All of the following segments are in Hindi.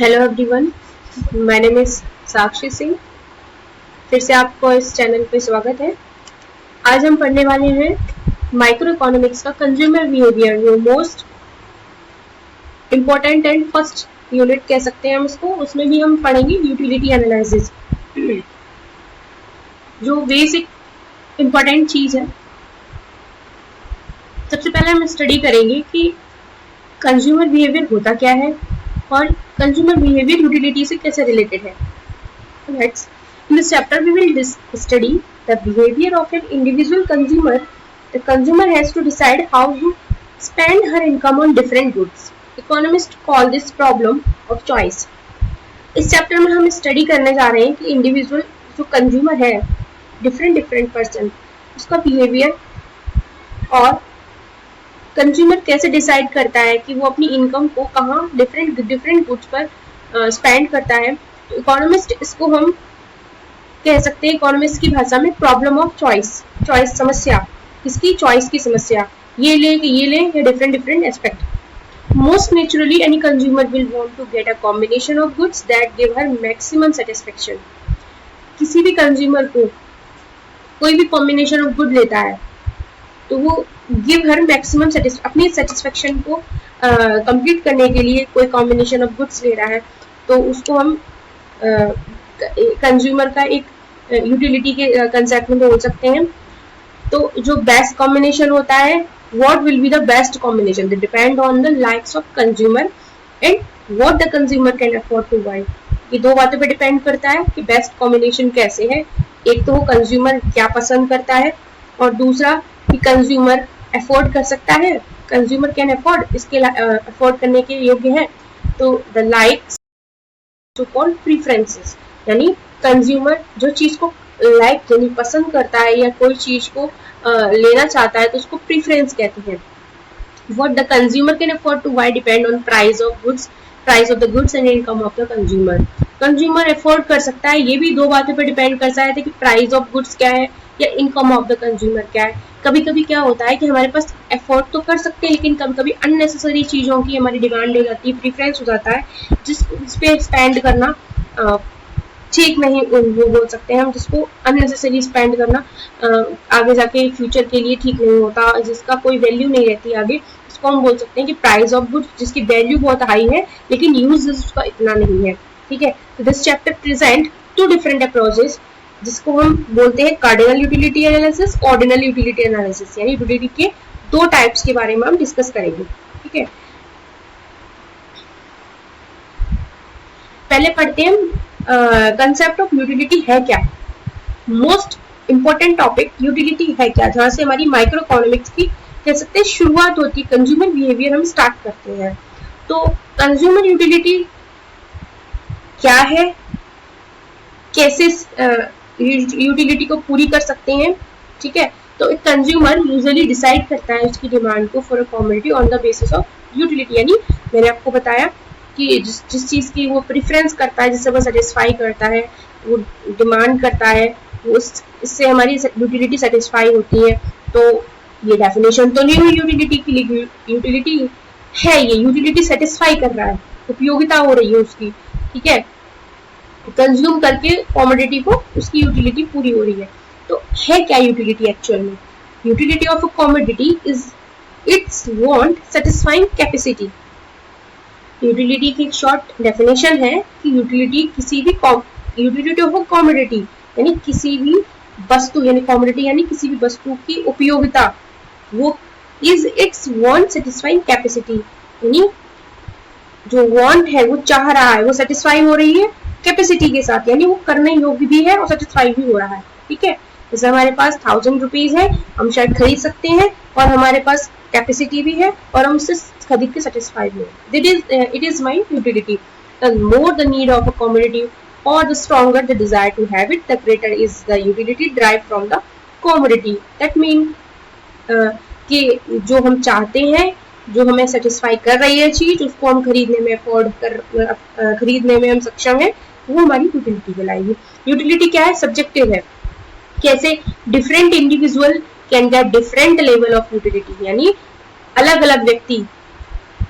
Hello everyone, my name is Sakshi Singh. फिर से आपको इस चैनल पे स्वागत है। आज हम पढ़ने वाले हैं माइक्रो इकोनॉमिक्स का कंज्यूमर बिहेवियर, जो most important and first unit कह सकते हैं हम उसको। उसमें भी हम पढ़ेंगे यूटिलिटी एनालिसिस, जो बेसिक इम्पोर्टेंट चीज है। सबसे पहले हम स्टडी करेंगे कि कंज्यूमर बिहेवियर होता क्या है और कंज्यूमर बिहेवियर यूटिलिटी से कैसे रिलेटेड है। Next, in this chapter we will study the behavior of an individual consumer. The consumer has to decide how to spend her income on different goods. Economists call this problem of choice. इस चैप्टर में हम स्टडी करने जा रहे हैं कि इंडिविजुअल जो कंज्यूमर है, डिफरेंट पर्सन, उसका बिहेवियर और कंज्यूमर कैसे डिसाइड करता है कि वो अपनी इनकम को कहाँ डिफरेंट गुड्स पर स्पेंड करता है। तो इकोनॉमिस्ट इसको हम कह सकते हैं, इकोनॉमिस्ट की भाषा में प्रॉब्लम ऑफ चॉइस समस्या। किसकी? चॉइस की समस्या। ये ले कि ये ले, या different aspect. Most naturally any consumer will want to get a combination of goods that give her maximum satisfaction. किसी भी कंज्यूमर को कोई भी कॉम्बिनेशन ऑफ गुड लेता है तो वो गिव हर मैक्सिमम अपनी सेटिस्फेक्शन को कंप्लीट करने के लिए कोई कॉम्बिनेशन ऑफ गुड्स ले रहा है, तो उसको हम कंज्यूमर का एक यूटिलिटी के कंसेप्ट में बोल सकते हैं। तो जो बेस्ट कॉम्बिनेशन होता है, what will be the best combination, they depend on the likes of consumer and what the consumer can afford to buy. ये दो बातों पे डिपेंड करता है कि बेस्ट कॉम्बिनेशन कैसे है। एक तो वो कंज्यूमर क्या पसंद करता है, और दूसरा कि कंज्यूमर अफोर्ड कर सकता है, कंज्यूमर कैन अफोर्ड, इसके अफोर्ड करने के योग्य है। तो द लाइक्स सो कॉल्ड प्रीफरेंसेस, यानी कंज्यूमर जो चीज को लाइक यानी पसंद करता है या कोई चीज को लेना चाहता है, तो उसको प्रीफरेंस कहते हैं। What the consumer can afford to buy depend on price of the goods and income of the consumer. Consumer afford कर सकता है, ये भी दो बातों पर डिपेंड करता है कि प्राइस ऑफ गुड्स क्या है या इनकम ऑफ द कंज्यूमर क्या है। कभी कभी क्या होता है कि हमारे पास अफोर्ड तो कर सकते हैं, लेकिन कभी कभी अननेसेसरी चीजों की हमारी डिमांड हो जाती है, प्रीफरेंस हो जाता है, जिस पे स्पेंड करना ठीक नहीं, वो बोल सकते हैं हम, जिसको अननेसेसरी स्पेंड करना आगे जाके फ्यूचर के लिए ठीक नहीं होता, जिसका कोई वैल्यू नहीं रहती आगे, इसको हम बोल सकते हैं कि प्राइस ऑफ गुड्स, जिसकी वैल्यू बहुत हाई है लेकिन यूज उसका इतना नहीं है। ठीक है, तो this chapter present two different approaches, जिसको हम बोलते हैं cardinal utility analysis, ordinal utility analysis, यानी यूटिलिटी के दो टाइप्स के बारे में हम डिस्कस करेंगे। ठीक है, पहले पढ़ते हैं कंसेप्ट ऑफ यूटिलिटी है क्या। मोस्ट इंपॉर्टेंट टॉपिक यूटिलिटी है क्या, जहां से हमारी माइक्रो इकोनॉमिक्स की कह सकते हैं शुरुआत होती है, कंज्यूमर बिहेवियर हम स्टार्ट करते हैं। तो कंज्यूमर यूटिलिटी क्या है, कैसे यूटिलिटी को पूरी कर सकते हैं। ठीक है, तो एक कंज्यूमर यूजुअली डिसाइड करता है उसकी डिमांड को for a commodity on the basis of utility, यानी मैंने आपको बताया कि जिस चीज की वो प्रेफरेंस करता है, जिससे वो सेटिस्फाई करता है, वो डिमांड करता है, वो इससे हमारी यूटिलिटी सेटिस्फाई होती है। तो ये डेफिनेशन तो नहीं हुई यूटिलिटी की, लेकिन यूटिलिटी है, ये यूटिलिटी सेटिस्फाई कर रहा है, उपयोगिता हो रही है उसकी। ठीक है, कंज्यूम करके कमोडिटी को उसकी यूटिलिटी पूरी हो रही है। तो है क्या यूटिलिटी एक्चुअल में? Utility of a commodity is it's want satisfying capacity. Utility की एक शॉर्ट डेफिनेशन है कि यूटिलिटी किसी भी यूटिलिटी ऑफ अ कमोडिटी यानी किसी भी वस्तु, यानी कमोडिटी यानी किसी भी वस्तु की उपयोगिता, वो is it's want satisfying capacity, यानी जो वांट है, वो चाह रहा है, वो सेटिस्फाई हो रही है कैपेसिटी के साथ, यानी वो करने योग्य भी है और सेटिस्फाई भी हो रहा है। ठीक है, जैसे हमारे पास 1000 रुपीज है, हम शर्ट खरीद सकते हैं, और हमारे पास कैपेसिटी भी है और हम उससे खरीद के सेटिस्फाई भी है। It is my utility. The more the need of a commodity और the stronger the desire to have it, the greater is the utility drive from the commodity. That mean कि जो हम चाहते हैं, जो हमें सेटिस्फाई कर रही है चीज, उसको हम खरीदने में हम सक्षम है, वो हमारी यूटिलिटी कहलाएगी। यूटिलिटी क्या है? सब्जेक्टिव है। कैसे? Different individual can get different level of utility, यानी अलग अलग व्यक्ति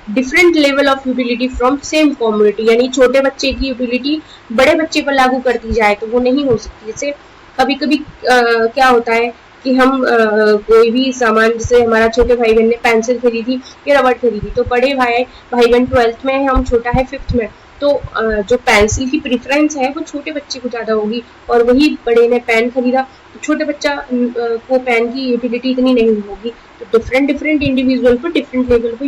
different level of utility from same community, यानी छोटे बच्चे की यूटिलिटी बड़े बच्चे पर लागू कर दी जाए तो वो नहीं हो सकती। जैसे कभी कभी क्या होता है कि हम कोई भी सामान, जैसे हमारा छोटे भाई बहन ने पेंसिल खरीदी या रबड़ खरीदी, तो बड़े भाई बहन 12th में है, हम छोटा है 5th में, तो जो पेंसिल की प्रेफरेंस है वो छोटे बच्चे को ज्यादा होगी, और वही बड़े ने पेन खरीदा तो छोटे बच्चा को पेन की यूटिलिटी इतनी नहीं होगी। तो डिफरेंट डिफरेंट इंडिविजुअल पर डिफरेंट लेवल पर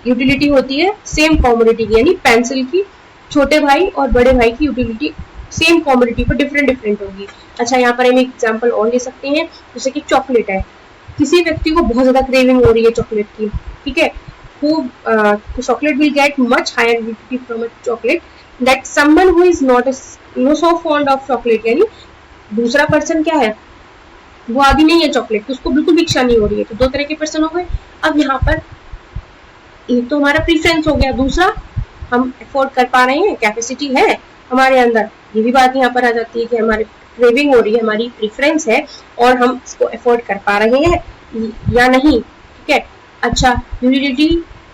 यूटिलिटी होती है सेम कॉमोडिटी की, यानी पेंसिल की छोटे भाई और बड़े भाई की यूटिलिटी सेम कॉमोडिटी पर डिफरेंट डिफरेंट होगी। अच्छा, यहाँ पर हम एक एग्जांपल और ले सकते हैं, जैसे कि चॉकलेट है, किसी व्यक्ति को बहुत ज्यादा क्रेविंग हो रही है चॉकलेट की, ठीक है, who chocolate will get much higher utility from a chocolate that someone who is not so fond of chocolate, यानी दूसरा पर्सन क्या है, वो आदि नहीं है चॉकलेट, तो उसको बिल्कुल भी इच्छा नहीं हो रही है। तो दो तरह के पर्सन हो गए। अब यहाँ पर एक तो हमारा प्रीफरेंस हो गया, दूसरा हम अफोर्ड कर पा रहे हैं, कैपेसिटी है हमारे अंदर, ये भी बात यहाँ पर आ जाती है कि हमारी क्रेविंग हो रही है, हमारी प्रीफरेंस है और हम इसको अफोर्ड कर पा रहे हैं या नहीं, ठीक है। अच्छा, utility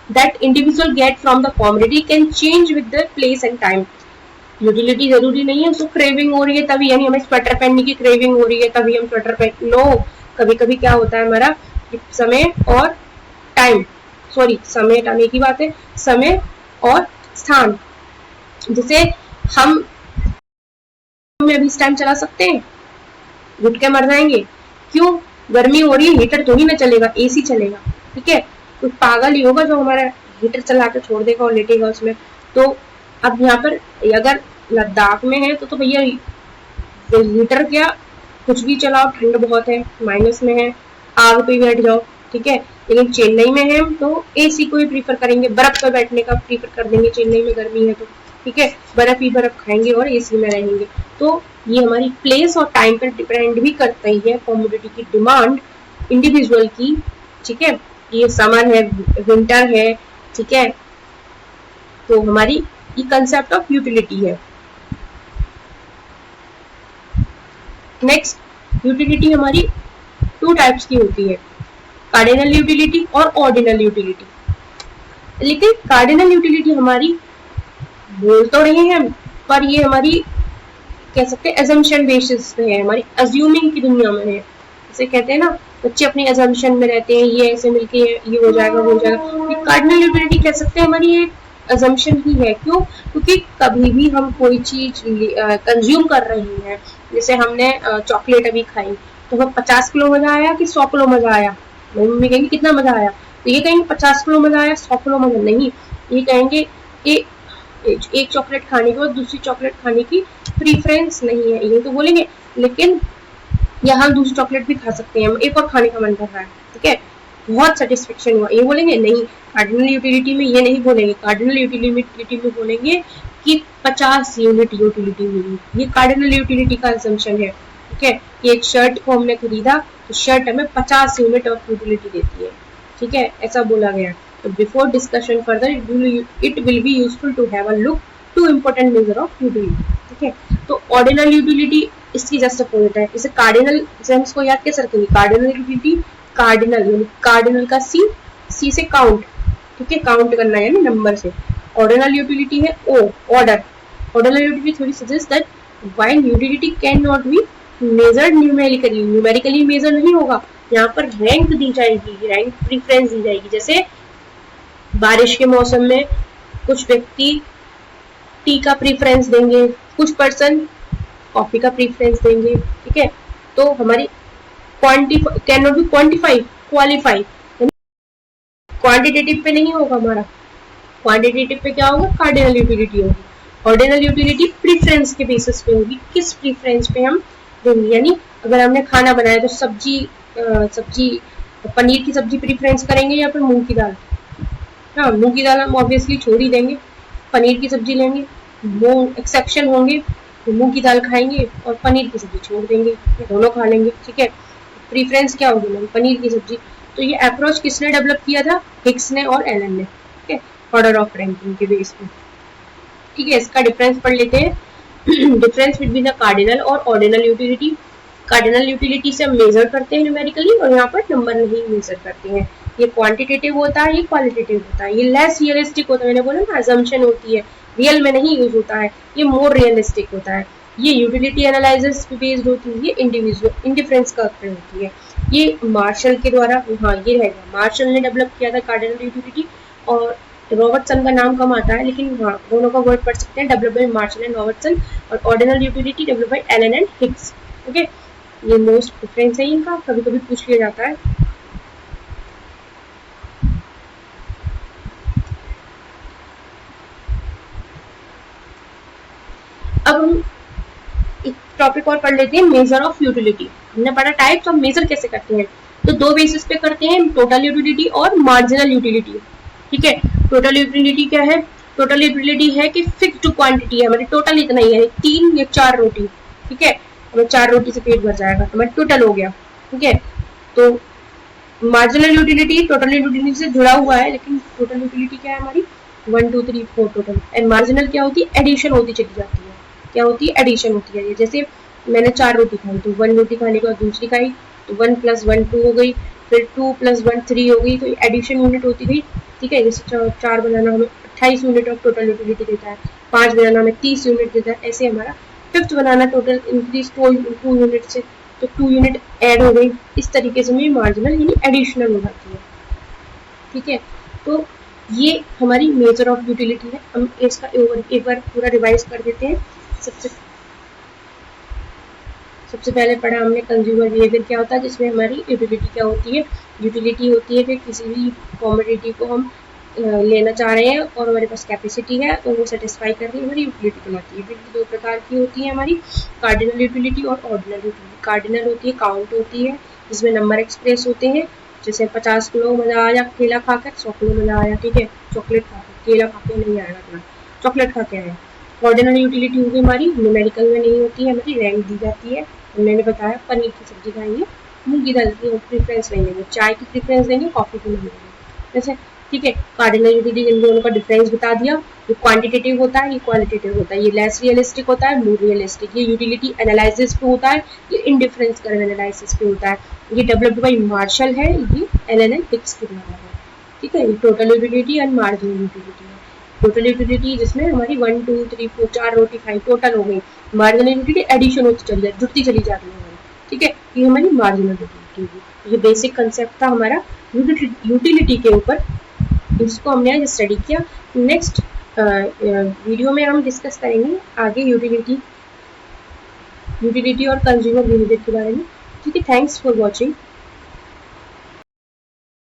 that individual get from the community can change with the place and time. Utility जरूरी नहीं है उसको क्रेविंग हो रही है तभी, यानी हमें स्वेटर पहनने की क्रेविंग हो रही है तभी हम स्वेटर पहन लो। कभी कभी क्या होता है हमारा समय और टाइम, सॉरी समय टाइम की बात है, समय और स्थान। जैसे हम अभी इस टाइम चला सकते हैं, घुट के मर जाएंगे, क्यों, गर्मी हो रही है, हीटर तो ही ना चलेगा, एसी चलेगा, ठीक है। कोई पागल ही होगा जो हमारा हीटर चला के छोड़ देगा और लेटेगा उसमें। तो अब यहाँ पर अगर लद्दाख में है तो भैया हीटर क्या, कुछ भी चलाओ, ठंड बहुत है, माइनस में है, आग पे बैठ जाओ, ठीक है। लेकिन चेन्नई में है तो एसी को ही प्रीफर करेंगे, बर्फ पर बैठने का प्रीफर कर देंगे, चेन्नई में गर्मी है तो, ठीक है, बर्फ ही बर्फ खाएंगे और एसी में रहेंगे। तो ये हमारी प्लेस और टाइम पर डिपेंड भी करता ही है, कमोडिटी की डिमांड इंडिविजुअल की, ठीक है। ये समर है, विंटर है, ठीक है, तो हमारी ये कंसेप्ट ऑफ यूटिलिटी है। नेक्स्ट, यूटिलिटी हमारी टू टाइप्स की होती है, कार्डिनल यूटिलिटी और ऑर्डिनल यूटिलिटी। लेकिन कार्डिनल यूटिलिटी हमारी बोल तो रहे हैं पर ये हमारी कह सकते हैं अजम्पशन बेसिस पे है, हमारी अज्यूमिंग की दुनिया में है। जैसे कहते हैं ना, बच्चे अपनी अजम्पशन में रहते हैं, ये ऐसे मिलके ये हो जाएगा वो हो जाएगा। ये कार्डिनल यूटिलिटी कह सकते हैं हमारी एक अजम्पशन ही है। क्यों? क्योंकि कभी भी हम कोई चीज कंज्यूम कर रहे हैं, जैसे हमने चॉकलेट अभी खाई तो हमें 50 किलो मजा आया कि 100 किलो मजा आया, मम्मी कहेंगे कितना मजा आया, तो ये कहेंगे 50 किलो मजा आया, 100 किलो मजा नहीं, ये कहेंगे कि एक चॉकलेट खाने के बाद दूसरी चॉकलेट खाने की प्रीफरेंस नहीं है, ये तो बोलेंगे। लेकिन या हम दूसरी चॉकलेट भी खा सकते हैं, एक और खाने का मन कर रहा है, ठीक है, बहुत सेटिस्फेक्शन हुआ, ये बोलेंगे नहीं। कार्डिनल यूटिलिटी में ये नहीं बोलेंगे, कार्डिनल यूटिलिटी में बोलेंगे कि 50 यूनिट यूटिलिटी मिली, ये कार्डिनल यूटिलिटी का असम्पशन है, ठीक है। कि एक शर्ट को हमने खरीदा तो शर्ट हमें 50 यूनिट ऑफ यूटिलिटी देती है, ठीक है, ऐसा बोला गया। तो before discussion further it will be useful to have a look to important measure of utility, ठीक है। तो ऑर्डिनल यूटिलिटी इसकी जस्ट अपोजिट है। इसे कार्डिनल से हम इसको याद कैसे रखेंगे, कार्डिनल यूटिलिटी, कार्डिनल यानी कार्डिनल का सी से काउंट, ठीक है, काउंट करना है नंबर से। ऑर्डिनल यूटिलिटी है ओ, ऑर्डर। ऑर्डिनल यूटिलिटी थोड़ी suggest that while utility can not be measured numerically, numerically measure नहीं होगा, यहाँ पर रैंक दी जाएगी, रैंक प्रीफरेंस दी जाएगी। जैसे बारिश के मौसम में कुछ व्यक्ति टी का प्रीफरेंस देंगे, कुछ पर्सन कॉफी का प्रीफरेंस देंगे, ठीक है। तो हमारी can not B quantify, qualify, quantitative पे नहीं होगा हमारा, क्वांटिटेटिव पे क्या होगा, कार्डिनल यूटिलिटी होगी। ऑर्डिनल यूटिलिटी प्रीफरेंस के बेसिस पे होगी, किस प्रीफरेंस पे हम देंगे, यानी अगर हमने खाना बनाया तो सब्जी पनीर की सब्जी प्रीफरेंस करेंगे या फिर मूंग की दाल। हाँ, मूंग की दाल हम ऑब्वियसली छोड़ ही देंगे, पनीर की सब्जी लेंगे, वो एक्सेप्शन होंगे, तो मूंग की दाल खाएंगे और पनीर की सब्जी छोड़ देंगे, ये दोनों खा लेंगे, ठीक है। प्रीफरेंस क्या होगी मैम, पनीर की सब्जी। तो ये अप्रोच किसने डेवलप किया था, हिक्स ने और एलन ने, ठीक है, ऑर्डर ऑफ रैंकिंग के बेस पे, ठीक है। इसका डिफरेंस पढ़ लेते हैं, डिफरेंस बिटवीन द कार्डिनल और ऑर्डिनल यूटिलिटी। कार्डिनल यूटिलिटी से हम मेजर करते हैं न्यूमेरिकली और यहाँ पर नंबर नहीं मेजर करते हैं। ये क्वांटिटेटिव होता है, ये क्वालिटेटिव होता है। ये लेस रियलिस्टिक होता है, मैंने बोला ना अजम्पशन होती है, रियल में नहीं यूज होता है। ये मोर रियलिस्टिक होता है। ये यूटिलिटी एनालिसिस पे बेस्ड होती है, ये इंडिविजुअल इंडिफरेंस कर्व होती है। ये मार्शल के द्वारा, हाँ ये रहेगा, मार्शल ने डेवलप किया था कार्डिनल यूटिलिटी, और रॉबर्टसन का नाम कम आता है, लेकिन हाँ दोनों का वर्ड पढ़ सकते हैं, develop by Marshall and Robertson, और ordinal utility develop by Allen and Hicks. Okay, ये मोस्ट डिफरेंस है इनका, कभी कभी पूछ लिया जाता है। अब हम एक टॉपिक और पढ़ लेते हैं, मेजर ऑफ यूटिलिटी। हमने पढ़ा टाइप्स ऑफ मेजर कैसे करते हैं, तो दो बेसिस पे करते हैं, टोटल यूटिलिटी और मार्जिनल यूटिलिटी। ठीक है, टोटल यूटिलिटी क्या है? टोटल यूटिलिटी है कि फिक्स्ड क्वांटिटी है हमारी, टोटल इतना ही है, 3 या 4 रोटी। ठीक है, हमें 4 रोटी से पेट भर जाएगा, हमारा टोटल हो गया। ठीक है, तो मार्जिनल यूटिलिटी टोटल यूटिलिटी से जुड़ा हुआ है, लेकिन टोटल यूटिलिटी क्या है हमारी 1 2 3 4 टोटल, एंड मार्जिनल क्या होती है? एडिशन होती चली जाती है। क्या होती है? एडिशन होती है। जैसे मैंने 4 रोटी खाई, तो 1 रोटी खाने के बाद दूसरी खाई, तो 1 + 1 2 हो गई, फिर 2 + 1 3 हो गई, तो एडिशन यूनिट होती गई। ठीक है, जैसे 4 बनाना हमें 28 यूनिट ऑफ टोटल यूटिलिटी देता है, 5 बनाना हमें 30 यूनिट देता है। ऐसे हमारा फिफ्थ बनाना टोटल इंक्रीज 2 यूनिट से, तो 2 यूनिट ऐड हो गई। इस तरीके से मेरी मार्जिनल यानी एडिशनल हो जाती है। ठीक है, तो ये हमारी मेजर ऑफ यूटिलिटी है। हम इसका एक बार पूरा रिवाइज कर देते हैं। सबसे पहले पढ़ा हमने कंज्यूमर बिहेवियर क्या होता है, जिसमें हमारी यूटिलिटी क्या होती है। यूटिलिटी होती है कि किसी भी कॉमोडिटी को हम लेना चाह रहे हैं और हमारे पास कैपेसिटी है, तो वो सेटिस्फाई करके हमारी यूटिलिटी बनाती है। यूटिलिटी 2 प्रकार की होती है हमारी, कार्डिनल यूटिलिटी और ऑर्डिनल यूटिलिटी। कार्डिनल होती है, काउंट होती है, जिसमें नंबर एक्सप्रेस होते हैं, जैसे 50 किलो मजा आया केला खाकर, 100 किलो मजा आया। ठीक है, चॉकलेट खाकर, केला खाकर नहीं आएगा इतना, चॉकलेट खा के आया। ऑर्डिनल यूटिलिटी होगी हमारी, न्यूमेरिकल में नहीं होती है, हमारी रैंक दी जाती है। मैंने बताया पनीर की सब्जी खाएंगे, मूंग की दाल की प्रेफरेंस नहीं देंगे, चाय की प्रेफरेंस देंगे, कॉफी की नहीं देंगे, जैसे। ठीक है, कार्डिनल यूटिलिटी इन दोनों का डिफरेंस बता दिया। ये क्वांटिटेटिव होता है, ये क्वालिटेटिव होता है, ये लेस रियलिस्टिक होता है, मोर रियलिस्टिक। ये यूटिलिटी एनालिसिस पे होता है, ये इंडिफरेंस कर्व एनालिसिस पे होता है। ये डेवलप्ड बाय मार्शल है, ये एलन एंड हिग्स के द्वारा है। ठीक है, ये total utility and marginal utility है। टोटल यूटिलिटी जिसमें हमारी 1 2 3 4 4 रोटी खाई टोटल हो गई, मार्जिनल यूटिलिटी एडिशन होती चली जाती, जुड़ती चली जाती है। ठीक है, ये हमारी मार्जिनल यूटिलिटी होगी। ये बेसिक कंसेप्ट था हमारा यूटिलिटी के ऊपर, इसको हमने आज स्टडी किया। नेक्स्ट वीडियो में हम डिस्कस करेंगे आगे यूटिलिटी और कंज्यूमर बिहेवियर के बारे में। ठीक है, थैंक्स फॉर वॉचिंग।